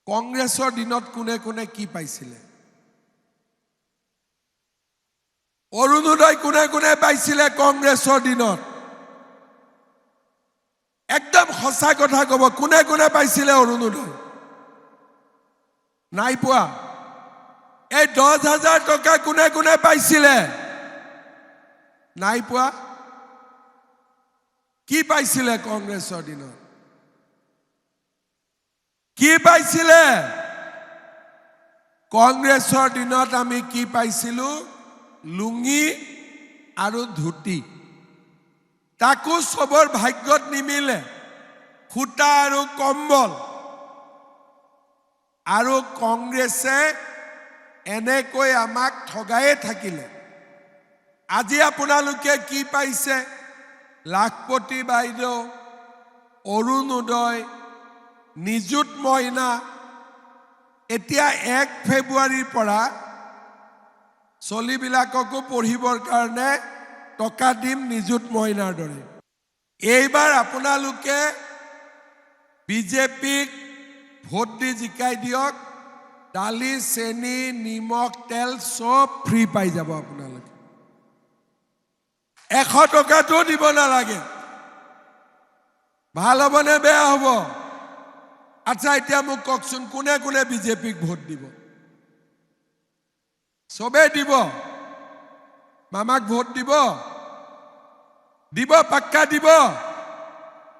কংগ্ৰেছৰ দিনত কোনে কোনে কি পাইছিলে অৰুণোদয় কোনে কোনে পাইছিলে কংগ্ৰেছৰ দিনত একদম সঁচা কথা কব কোনে কোনে পাইছিলে অৰুণোদয় নাই পোৱা এই 10,000 টকা কোনে কোনে পাইছিলে নাই পোৱা কি পাইছিলে কংগ্ৰেছৰ দিনত কি পাইছিলে কংগ্ৰেছৰ দিনত আমি কি পাইছিলো লুঙ্গি আৰু ধুতি তাকো সবৰ ভাগ্যত নিমিলে খুটা আৰু কম্বল আৰু কংগ্ৰেছে এনেকৈ আমাক ঠগায়ে থাকিলে আজি আপোনালোকে কি পাইছে লাখপতি বাইদেউ অৰুণোদয় নিযুত মইনা এতিয়া 1 ফেব্ৰুৱাৰীৰ পৰা চলিবিলাককো পঢ়িবৰ কাৰণে টকা দিম নিযুত মইনাৰ দৰে এইবাৰ আপোনালোকে বিজেপিক ভোট দি জিকাই দিয়ক দালি চেনি নিমখ তেল সব ফ্ৰী পাই যাব আপোনালোকে 100 টকাটো দিব নালাগে ভাল হ'বনে বেয়া হ'ব আচ্ছা এতিয়া মোক কওকচোন কোনে কোনে বিজেপিক ভোট দিব সবে দিব মামাক ভোট দিব দিব পাক্কা দিব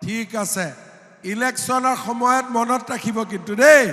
ঠিক আছে ইলেকশনৰ সময়ত মনত ৰাখিব কিন্তু দেই